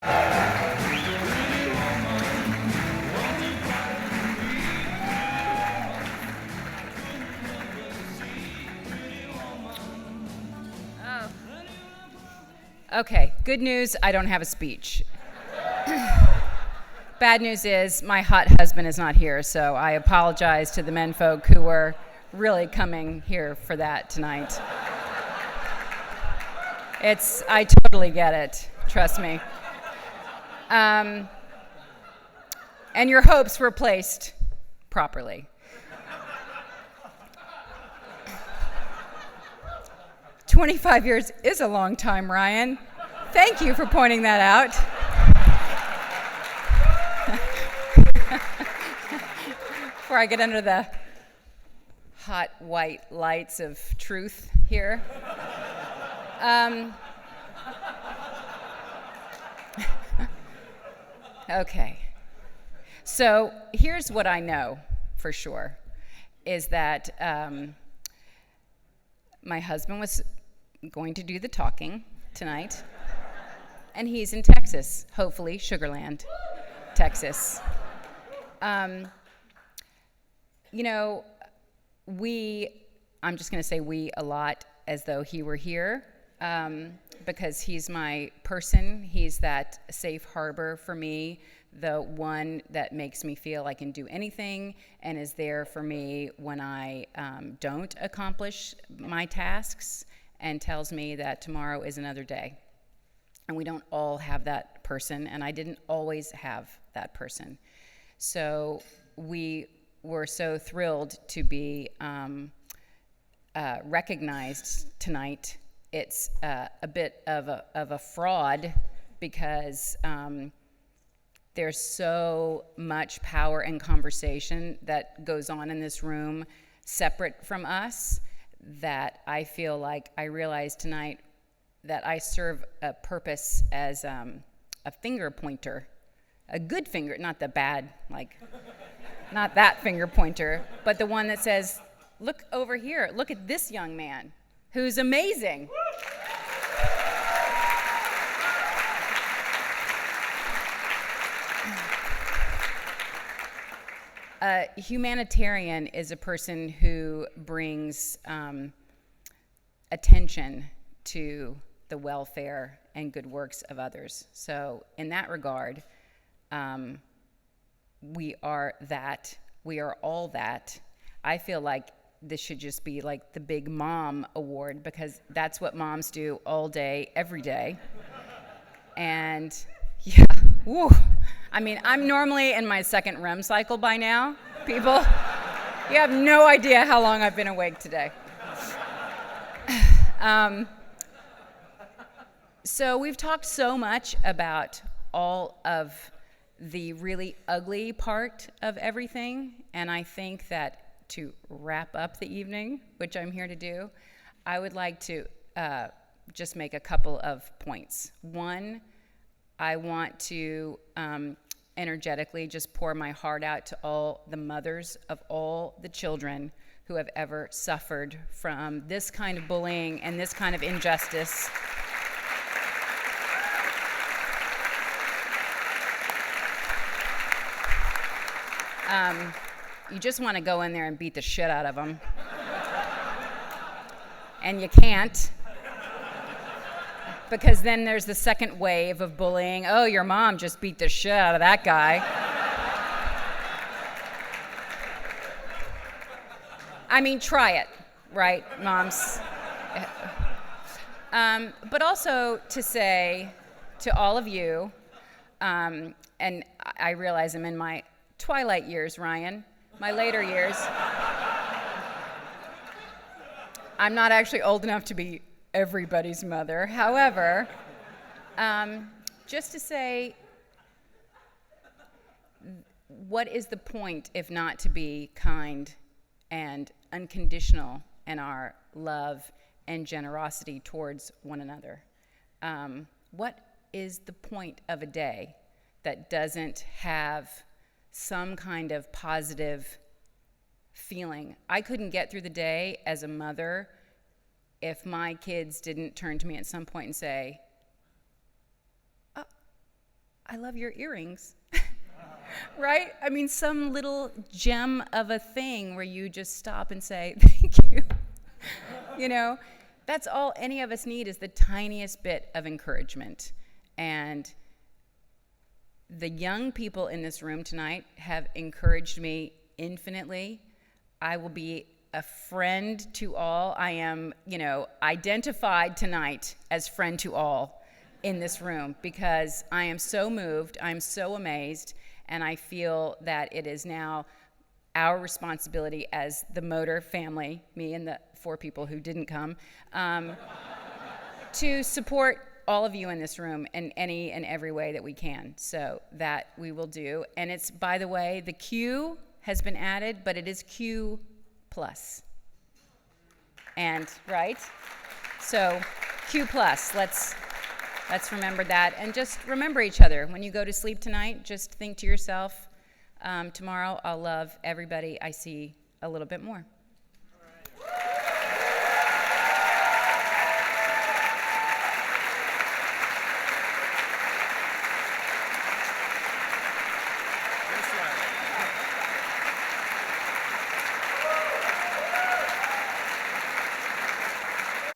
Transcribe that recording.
Okay, good news, I don't have a speech. Bad news is my hot husband is not here, so I apologize to the menfolk who were really coming here for that tonight. I totally get it, trust me. And your hopes were placed properly. "25 years is a long time, Ryan. Thank you for pointing that out." Before I get under the hot white lights of truth here. Okay. So here's what I know for sure, is that my husband was going to do the talking tonight, and he's in Texas, hopefully Sugar Land, Texas. You know, I'm just going to say we a lot as though he were here, because he's my person. He's that safe harbor for me, the one that makes me feel I can do anything and is there for me when I don't accomplish my tasks, and tells me that tomorrow is another day. And we don't all have that person, and I didn't always have that person. So we were so thrilled to be recognized tonight. It's a bit of a fraud, because there's so much power and conversation that goes on in this room separate from us, that I feel like I realized tonight that I serve a purpose as a finger pointer, a good finger, not the bad, not that finger pointer, but the one that says, look over here, look at this young man who's amazing. A humanitarian is a person who brings attention to the welfare and good works of others. So in that regard, we are that. We are all that. I feel like this should just be like the big mom award, because that's what moms do all day, every day. And yeah, woo. I mean, I'm normally in my second REM cycle by now, people. You have no idea how long I've been awake today. So we've talked so much about all of the really ugly part of everything, and I think that to wrap up the evening, which I'm here to do, I would like to just make a couple of points. One, I want to energetically just pour my heart out to all the mothers of all the children who have ever suffered from this kind of bullying and this kind of injustice. You just want to go in there and beat the shit out of them. And you can't. Because then there's the second wave of bullying. Oh, your mom just beat the shit out of that guy. I mean, try it, right, moms? But also to say to all of you, and I realize I'm in my twilight years, Ryan, my later years. I'm not actually old enough to be everybody's mother. However, just to say, what is the point if not to be kind and unconditional in our love and generosity towards one another? What is the point of a day that doesn't have some kind of positive feeling? I couldn't get through the day as a mother if my kids didn't turn to me at some point and say, oh, I love your earrings. Right? I mean, some little gem of a thing where you just stop and say, thank you. You know, that's all any of us need, is the tiniest bit of encouragement. And the young people in this room tonight have encouraged me infinitely. I will be a friend to all. I am, identified tonight as friend to all in this room, because I am so moved, I'm so amazed, and I feel that it is now our responsibility as the Motor family, me and the 4 people who didn't come, to support all of you in this room in any and every way that we can. So that we will do. And it's, by the way, the Q has been added, but it is Q plus. And, right? So Q plus, let's remember that. And just remember each other. When you go to sleep tonight, just think to yourself, tomorrow I'll love everybody I see a little bit more.